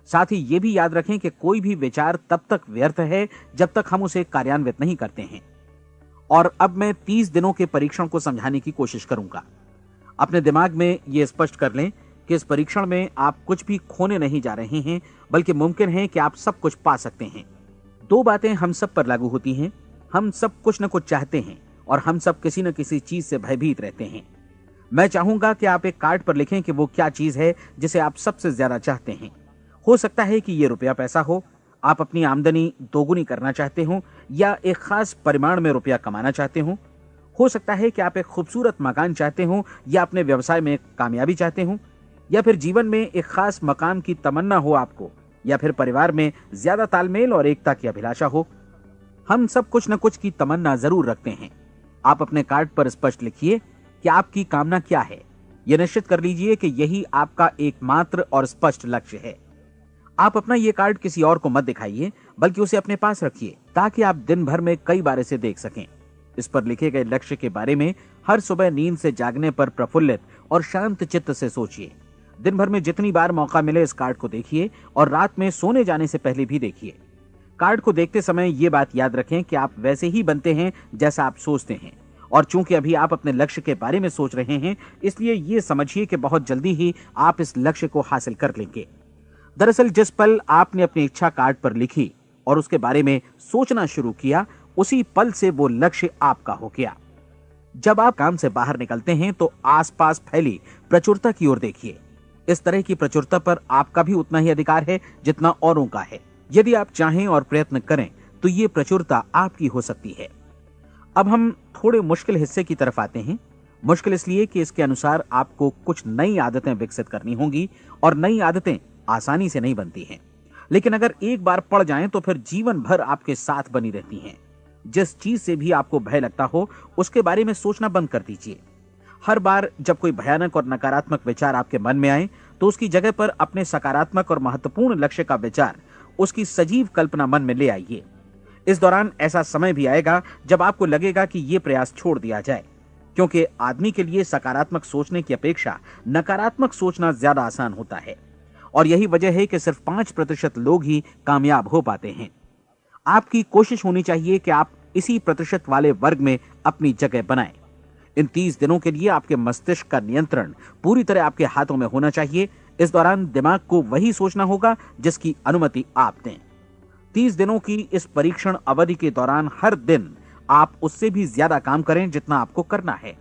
Speaker 1: साथ ही ये भी याद रखें कि कोई भी विचार तब तक व्यर्थ है जब तक हम उसे कार्यान्वित नहीं करते हैं। और अब मैं 30 दिनों के परीक्षण को समझाने की कोशिश करूंगा। अपने दिमाग में यह स्पष्ट कर लें कि इस परीक्षण में आप कुछ भी खोने नहीं जा रहे हैं, बल्कि मुमकिन है कि आप सब कुछ पा सकते हैं। 2 बातें हम सब पर लागू होती हैं। हम सब कुछ न कुछ चाहते हैं और हम सब किसी न किसी चीज से भयभीत रहते हैं। मैं चाहूंगा कि आप एक कार्ड पर लिखें कि वो क्या चीज है जिसे आप सबसे ज्यादा चाहते हैं। हो सकता है कि ये रुपया पैसा हो, आप अपनी आमदनी दोगुनी करना चाहते हो, या एक खास परिमाण में रुपया कमाना चाहते हो सकता है कि आप एक खूबसूरत मकान चाहते हो, या अपने व्यवसाय में कामयाबी चाहते हो, या फिर जीवन में एक खास मकाम की तमन्ना हो आपको, या फिर परिवार में ज्यादा तालमेल और एकता की अभिलाषा हो। हम सब कुछ न कुछ की तमन्ना जरूर रखते हैं। आप अपने कार्ड पर स्पष्ट लिखिए कि आपकी कामना क्या है। यह निश्चित कर लीजिए कि यही आपका एकमात्र और स्पष्ट लक्ष्य है। आप अपना ये कार्ड किसी और को मत दिखाइए, बल्कि उसे अपने पास रखिए ताकि आप दिन भर में कई बार इसे देख सकें। इस पर लिखे गए लक्ष्य के बारे में हर सुबह नींद से जागने पर प्रफुल्लित और शांत चित्त से सोचिए। दिन भर में जितनी बार मौका मिले इस कार्ड को देखिए और रात में सोने जाने से पहले भी देखिए। कार्ड को देखते समय ये बात याद रखें कि आप वैसे ही बनते हैं जैसा आप सोचते हैं। और चूंकि अभी आप अपने लक्ष्य के बारे में सोच रहे हैं, इसलिए ये समझिए कि बहुत जल्दी ही आप इस लक्ष्य को हासिल कर लेंगे। दरअसल जिस पल आपने अपनी इच्छा कार्ड पर लिखी और उसके बारे में सोचना शुरू किया, उसी पल से वो लक्ष्य आपका हो गया। जब आप काम से बाहर निकलते हैं तो आसपास फैली प्रचुरता की ओर देखिए। इस तरह की प्रचुरता पर आपका भी उतना ही अधिकार है जितना औरों का है। यदि आप चाहें और प्रयत्न करें तो ये प्रचुरता आपकी हो सकती है। अब हम थोड़े मुश्किल हिस्से की तरफ आते हैं। मुश्किल इसलिए कि इसके अनुसार आपको कुछ नई आदतें विकसित करनी होंगी और नई आदतें आसानी से नहीं बनती हैं, लेकिन अगर एक बार पड़ जाएं तो फिर जीवन भर आपके साथ बनी रहती हैं। जिस चीज से भी आपको भय लगता हो उसके बारे में सोचना बंद कर दीजिए। हर बार जब कोई भयानक और नकारात्मक विचार आपके मन में आए तो उसकी जगह पर अपने सकारात्मक और महत्वपूर्ण लक्ष्य का विचार, उसकी सजीव कल्पना मन में ले आइए। इस दौरान ऐसा समय भी आएगा जब आपको लगेगा कि ये प्रयास छोड़ दिया जाए, क्योंकि आदमी के लिए सकारात्मक सोचने की अपेक्षा नकारात्मक सोचना ज्यादा आसान होता है। और यही वजह है कि सिर्फ 5% लोग ही कामयाब हो पाते हैं। आपकी कोशिश होनी चाहिए कि आप इसी प्रतिशत वाले वर्ग में अपनी जगह बनाएं। इन 30 दिनों के लिए आपके मस्तिष्क का नियंत्रण पूरी तरह आपके हाथों में होना चाहिए। इस दौरान दिमाग को वही सोचना होगा जिसकी अनुमति आप दें। 30 दिनों की इस परीक्षण अवधि के दौरान हर दिन आप उससे भी ज्यादा काम करें जितना आपको करना है।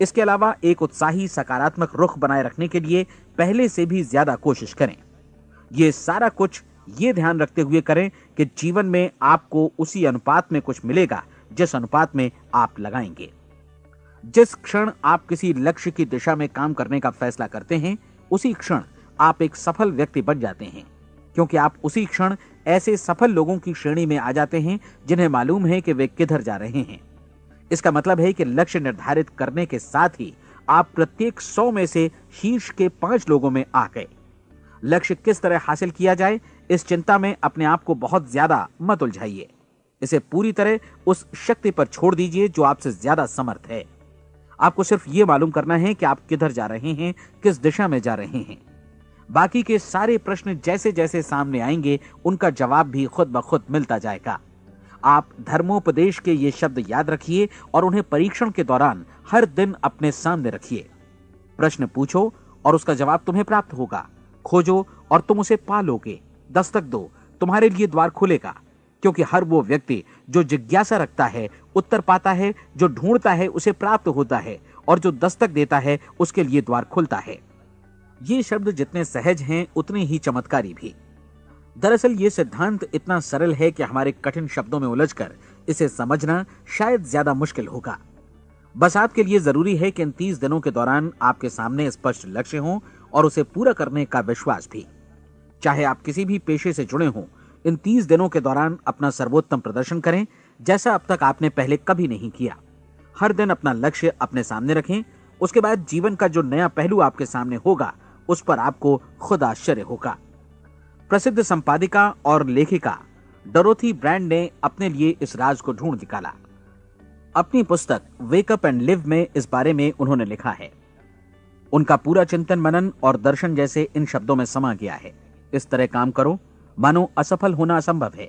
Speaker 1: इसके अलावा एक उत्साही सकारात्मक रुख बनाए रखने के लिए पहले से भी ज्यादा कोशिश करें। ये सारा कुछ ये ध्यान रखते हुए करें कि जीवन में आपको उसी अनुपात में कुछ मिलेगा जिस अनुपात में आप लगाएंगे। जिस क्षण आप किसी लक्ष्य की दिशा में काम करने का फैसला करते हैं, उसी क्षण आप एक सफल व्यक्ति बन जाते हैं, क्योंकि आप उसी क्षण ऐसे सफल लोगों की श्रेणी में आ जाते हैं जिन्हें मालूम है कि वे किधर जा रहे हैं। इसका मतलब है कि लक्ष्य निर्धारित करने के साथ ही आप प्रत्येक 100 में से शीर्ष के 5 लोगों में आ गए। लक्ष्य किस तरह हासिल किया जाए, इस चिंता में अपने आप को बहुत ज्यादा मत उलझाइए। इसे पूरी तरह उस शक्ति पर छोड़ दीजिए जो आपसे ज्यादा समर्थ है। आपको सिर्फ ये मालूम करना है कि आप किधर जा रहे हैं, किस दिशा में जा रहे हैं। बाकी के सारे प्रश्न जैसे जैसे सामने आएंगे उनका जवाब भी खुद ब खुद मिलता जाएगा। आप धर्मोपदेश के ये शब्द याद रखिए और उन्हें परीक्षण के दौरान हर दिन अपने सामने रखिए। प्रश्न पूछो और उसका जवाब तुम्हें प्राप्त होगा। खोजो और तुम उसे पा लोगे। दस्तक दो, तुम्हारे लिए द्वार खुलेगा, क्योंकि हर वो व्यक्ति जो जिज्ञासा रखता है उत्तर पाता है, जो ढूंढता है उसे प्राप्त होता है, और जो दस्तक देता है उसके लिए द्वार खुलता है। ये शब्द जितने सहज हैं उतने ही चमत्कारी भी। दरअसल ये सिद्धांत इतना सरल है कि हमारे कठिन शब्दों में उलझकर इसे समझना शायद ज्यादा मुश्किल होगा। बस आपके लिए जरूरी है कि इन 30 दिनों के दौरान आपके सामने स्पष्ट लक्ष्य हो और उसे पूरा करने का विश्वास भी। चाहे आप किसी भी पेशे से जुड़े हों, इन 30 दिनों के दौरान अपना सर्वोत्तम प्रदर्शन करें, जैसा अब तक आपने पहले कभी नहीं किया। हर दिन अपना लक्ष्य अपने सामने रखें। उसके बाद जीवन का जो नया पहलू आपके सामने होगा उस पर आपको खुद आश्चर्य होगा। प्रसिद्ध संपादिका और लेखिका डोरोथी ब्रैंड ने अपने लिए इस राज को ढूंढ निकाला। अपनी पुस्तक वेक अप एंड लिव में इस बारे में उन्होंने लिखा है। उनका पूरा चिंतन मनन और दर्शन जैसे इन शब्दों में समा गया है। इस तरह काम करो मानो असफल होना असंभव है।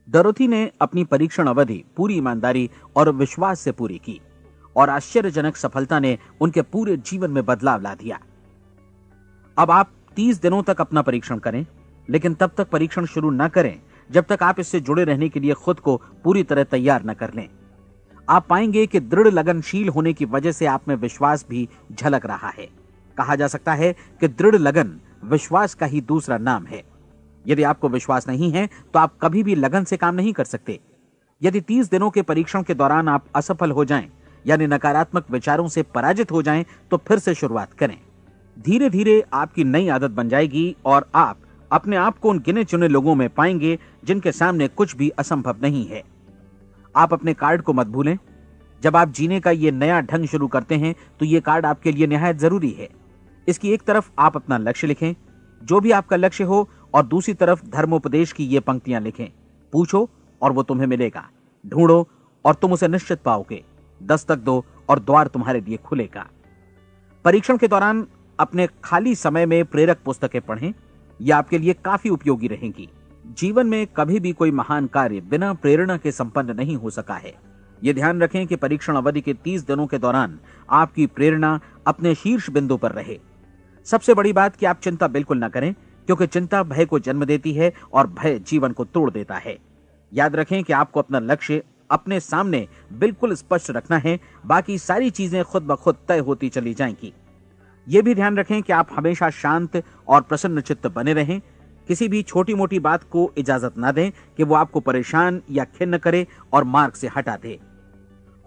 Speaker 1: डोरोथी ने अपनी परीक्षण अवधि पूरी ईमानदारी और विश्वास से पूरी की और आश्चर्यजनक सफलता ने उनके पूरे जीवन में बदलाव ला दिया। अब आप 30 दिनों तक अपना परीक्षण करें, लेकिन तब तक परीक्षण शुरू न करें जब तक आप इससे जुड़े रहने के लिए खुद को पूरी तरह तैयार न कर लें। आप पाएंगे कि दृढ़ लगनशील होने की वजह से आप में विश्वास भी झलक रहा है। कहा जा सकता है कि दृढ़ लगन विश्वास का ही दूसरा नाम है। यदि आपको विश्वास नहीं है तो आप कभी भी लगन से काम नहीं कर सकते। यदि 30 दिनों के परीक्षण के दौरान आप असफल हो जाएं, यानी नकारात्मक विचारों से पराजित हो जाएं, तो फिर से शुरुआत करें। धीरे धीरे आपकी नई आदत बन जाएगी और आप अपने आप को उन गिने चुने लोगों में पाएंगे जिनके सामने कुछ भी असंभव नहीं है। आप अपने कार्ड को मत भूलें। जब आप जीने का ये नया ढंग शुरू करते हैं तो ये कार्ड आपके लिए निहायत जरूरी है। इसकी एक तरफ आप अपना लक्ष्य लिखें, जो भी आपका लक्ष्य हो, और दूसरी तरफ धर्मोपदेश की ये पंक्तियां लिखें। पूछो और वो तुम्हें मिलेगा, ढूंढो और तुम उसे निश्चित पाओगे, दस्तक दो और द्वार तुम्हारे लिए खुलेगा। परीक्षण के दौरान अपने खाली समय में प्रेरक पुस्तकें पढ़ें। यह आपके लिए काफी उपयोगी रहेंगी। जीवन में कभी भी कोई महान कार्य बिना प्रेरणा के संपन्न नहीं हो सका है। यह ध्यान रखें कि परीक्षण अवधि के 30 दिनों के दौरान आपकी प्रेरणा अपने शीर्ष बिंदु पर रहे। सबसे बड़ी बात कि आप चिंता बिल्कुल न करें, क्योंकि चिंता भय को जन्म देती है और भय जीवन को तोड़ देता है। याद रखें कि आपको अपना लक्ष्य अपने सामने बिल्कुल स्पष्ट रखना है, बाकी सारी चीजें खुद ब खुद तय होती चली जाएंगी। यह भी ध्यान रखें कि आप हमेशा शांत और प्रसन्न चित्त बने रहें। किसी भी छोटी मोटी बात को इजाजत ना दें कि वो आपको परेशान या खिन्न करे और मार्ग से हटा दे।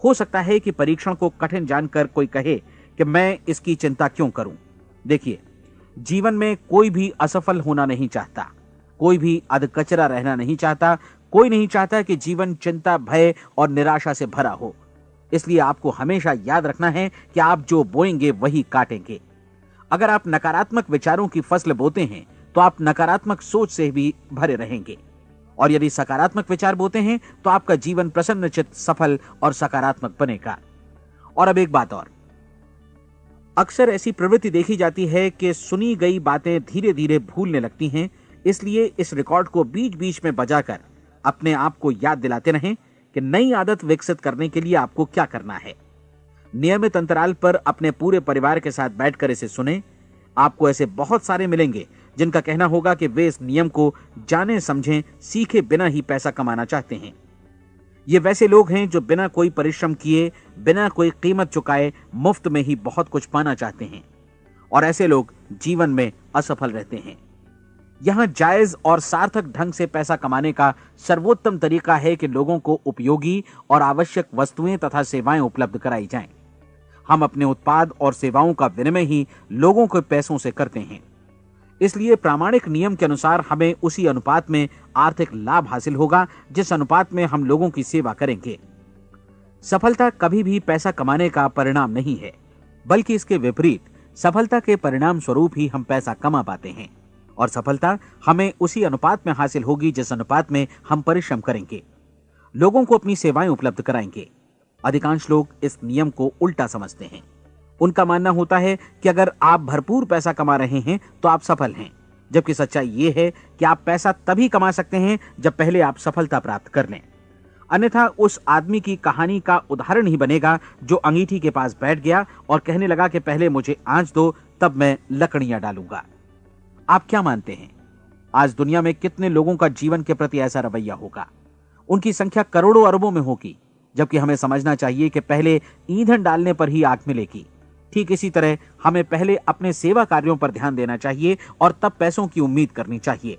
Speaker 1: हो सकता है कि परीक्षण को कठिन जानकर कोई कहे कि मैं इसकी चिंता क्यों करूं। देखिए, जीवन में कोई भी असफल होना नहीं चाहता, कोई भी अधकचरा रहना नहीं चाहता, कोई नहीं चाहता कि जीवन चिंता, भय और निराशा से भरा हो। इसलिए आपको हमेशा याद रखना है कि आप जो बोएंगे वही काटेंगे। अगर आप नकारात्मक विचारों की फसल बोते हैं तो आप नकारात्मक सोच से भी भरे रहेंगे, और यदि सकारात्मक विचार बोते हैं तो आपका जीवन प्रसन्नचित्त, सफल और सकारात्मक बनेगा। और अब एक बात और, अक्सर ऐसी प्रवृत्ति देखी जाती है कि सुनी गई बातें धीरे धीरे भूलने लगती हैं। इसलिए इस रिकॉर्ड को बीच बीच में बजाकर अपने आप को याद दिलाते रहें कि नई आदत विकसित करने के लिए आपको क्या करना है। नियमित अंतराल पर अपने पूरे परिवार के साथ बैठकर इसे सुनें। आपको ऐसे बहुत सारे मिलेंगे जिनका कहना होगा कि वे इस नियम को जाने समझें सीखे बिना ही पैसा कमाना चाहते हैं। ये वैसे लोग हैं जो बिना कोई परिश्रम किए, बिना कोई कीमत चुकाए मुफ्त में ही बहुत कुछ पाना चाहते हैं, और ऐसे लोग जीवन में असफल रहते हैं। यहां जायज और सार्थक ढंग से पैसा कमाने का सर्वोत्तम तरीका है कि लोगों को उपयोगी और आवश्यक वस्तुएं तथा सेवाएं उपलब्ध कराई जाएं। हम अपने उत्पाद और सेवाओं का विनिमय ही लोगों के पैसों से करते हैं। इसलिए प्रामाणिक नियम के अनुसार हमें उसी अनुपात में आर्थिक लाभ हासिल होगा जिस अनुपात में हम लोगों की सेवा करेंगे। सफलता कभी भी पैसा कमाने का परिणाम नहीं है, बल्कि इसके विपरीत सफलता के परिणाम स्वरूप ही हम पैसा कमा पाते हैं, और सफलता हमें उसी अनुपात में हासिल होगी जिस अनुपात में हम परिश्रम करेंगे, लोगों को अपनी सेवाएं उपलब्ध कराएंगे। अधिकांश लोग इस नियम को उल्टा समझते हैं। उनका मानना होता है कि अगर आप भरपूर पैसा कमा रहे हैं तो आप सफल हैं, जबकि सच्चाई यह है कि आप पैसा तभी कमा सकते हैं जब पहले आप सफलता प्राप्त कर लें। अन्यथा उस आदमी की कहानी का उदाहरण ही बनेगा जो अंगीठी के पास बैठ गया और कहने लगा कि पहले मुझे आंच दो, तब मैं लकड़ियां डालूंगा। आप क्या मानते हैं, आज दुनिया में कितने लोगों का जीवन के प्रति ऐसा रवैया होगा? उनकी संख्या करोड़ों अरबों में होगी, जबकि हमें समझना चाहिए कि पहले ईंधन डालने पर ही आग मिलेगी। ठीक इसी तरह हमें पहले अपने सेवा कार्यों पर ध्यान देना चाहिए और तब पैसों की उम्मीद करनी चाहिए।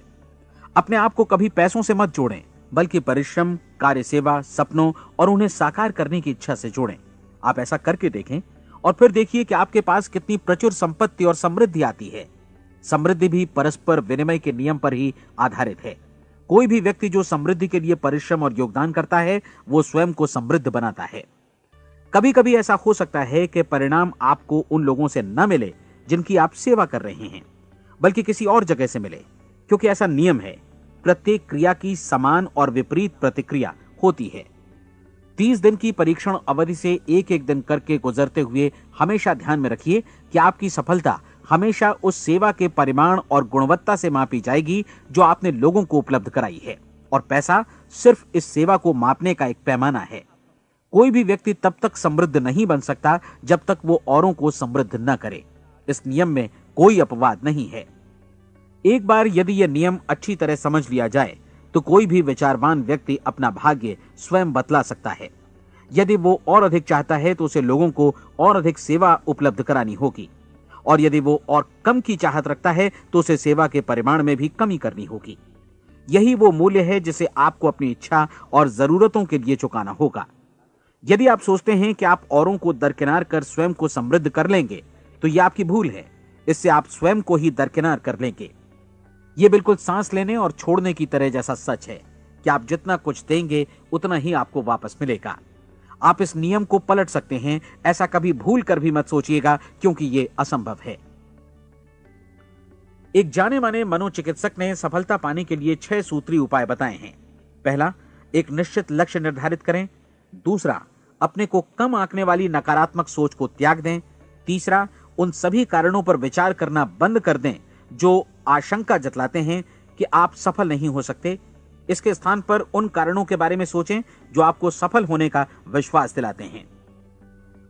Speaker 1: अपने आप को कभी पैसों से मत जोड़ें, बल्कि परिश्रम, कार्य सेवा, सपनों और उन्हें साकार करने की इच्छा से जोड़ें। आप ऐसा करके देखें और फिर देखिए कि आपके पास कितनी प्रचुर संपत्ति और समृद्धि आती है। समृद्धि भी परस्पर विनिमय के नियम पर ही आधारित है। कोई भी व्यक्ति जो समृद्धि के लिए परिश्रम और योगदान करता है, वो स्वयं को समृद्ध बनाता है। कभी कभी ऐसा हो सकता है कि परिणाम आपको उन लोगों से न मिले जिनकी आप सेवा कर रहे हैं, बल्कि किसी और जगह से मिले, क्योंकि ऐसा नियम है, प्रत्येक क्रिया की समान और विपरीत प्रतिक्रिया होती है। 30 दिन की परीक्षण अवधि से एक एक दिन करके गुजरते हुए हमेशा ध्यान में रखिए कि आपकी सफलता हमेशा उस सेवा के परिमाण और गुणवत्ता से मापी जाएगी जो आपने लोगों को उपलब्ध कराई है, और पैसा सिर्फ इस सेवा को मापने का एक पैमाना है। कोई भी व्यक्ति तब तक समृद्ध नहीं बन सकता जब तक वो औरों को समृद्ध न करे। इस नियम में कोई अपवाद नहीं है। एक बार यदि यह नियम अच्छी तरह समझ लिया जाए तो कोई भी विचारवान व्यक्ति अपना भाग्य स्वयं बतला सकता है। यदि वो और अधिक चाहता है तो उसे लोगों को और अधिक सेवा उपलब्ध करानी होगी, और यदि वो और कम की चाहत रखता है तो उसे सेवा के परिमाण में भी कमी करनी होगी। यही वो मूल्य है जिसे आपको अपनी इच्छा और जरूरतों के लिए चुकाना होगा। यदि आप सोचते हैं कि आप औरों को दरकिनार कर स्वयं को समृद्ध कर लेंगे तो यह आपकी भूल है। इससे आप स्वयं को ही दरकिनार कर लेंगे। यह बिल्कुल सांस लेने और छोड़ने की तरह जैसा सच है कि आप जितना कुछ देंगे उतना ही आपको वापस मिलेगा। आप इस नियम को पलट सकते हैं, ऐसा कभी भूल कर भी मत सोचिएगा, क्योंकि यह असंभव है। एक जाने माने मनोचिकित्सक ने सफलता पाने के लिए 6 सूत्री उपाय बताए हैं। पहला, एक निश्चित लक्ष्य निर्धारित करें। दूसरा, अपने को कम आंकने वाली नकारात्मक सोच को त्याग दें। तीसरा, उन सभी कारणों पर विचार करना बंद कर दें जो आशंका जतलाते हैं कि आप सफल नहीं हो सकते। इसके स्थान पर उन कारणों के बारे में सोचें जो आपको सफल होने का विश्वास दिलाते हैं।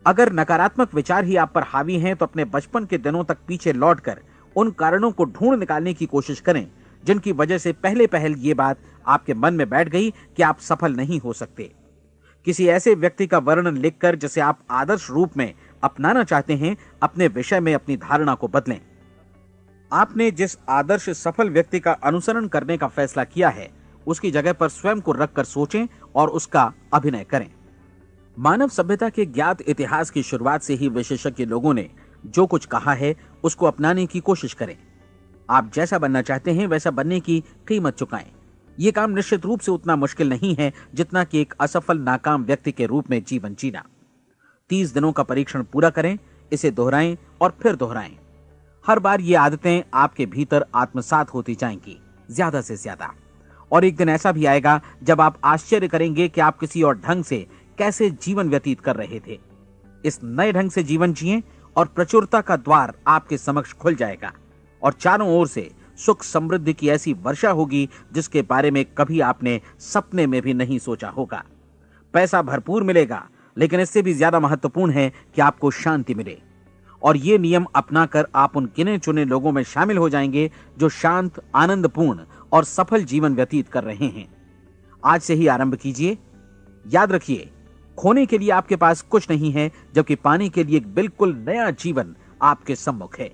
Speaker 1: अगर नकारात्मक विचार ही आप पर हावी हैं तो अपने बचपन के दिनों तक पीछे लौटकर उन कारणों को ढूंढ निकालने की कोशिश करें जिनकी वजह से पहले पहल ये बात आपके मन में बैठ गई कि आप सफल नहीं हो सकते। किसी ऐसे व्यक्ति का वर्णन लिखकर जिसे आप आदर्श रूप में अपनाना चाहते हैं, अपने विषय में अपनी धारणा को बदलें। आपने जिस आदर्श सफल व्यक्ति का अनुसरण करने का फैसला किया है उसकी जगह पर स्वयं को रखकर सोचें और उसका अभिनय करें। मानव सभ्यता के ज्ञात इतिहास की शुरुआत से ही विशेषज्ञ लोगों ने जो कुछ कहा है उसको अपनाने की कोशिश करें। आप जैसा बनना चाहते हैं वैसा बनने की कीमत चुकाएं। यह काम निश्चित रूप से उतना मुश्किल नहीं है जितना कि एक असफल नाकाम व्यक्ति के रूप में जीवन जीना। 30 दिनों का परीक्षण पूरा करें, इसे दोहराएं और फिर दोहराएं। हर बार ये आदतें आपके भीतर आत्मसात होती जाएंगी, ज्यादा से ज्यादा। और एक दिन ऐसा भी आएगा जब आप आश्चर्य करेंगे कि आप किसी और ढंग से कैसे जीवन व्यतीत कर रहे थे। इस नए ढंग से जीवन जिएं और प्रचुरता का द्वार आपके समक्ष खुल जाएगा और चारों ओर से सुख समृद्धि की ऐसी वर्षा होगी जिसके बारे में कभी आपने सपने में भी नहीं सोचा होगा। पैसा भरपूर मिलेगा, लेकिन इससे भी ज्यादा महत्वपूर्ण है कि आपको शांति मिले। और ये नियम अपनाकर आप उन गिने चुने लोगों में शामिल हो जाएंगे जो शांत, आनंदपूर्ण और सफल जीवन व्यतीत कर रहे हैं। आज से ही आरंभ कीजिए। याद रखिए, खोने के लिए आपके पास कुछ नहीं है, जबकि पाने के लिए एक बिल्कुल नया जीवन आपके सम्मुख है।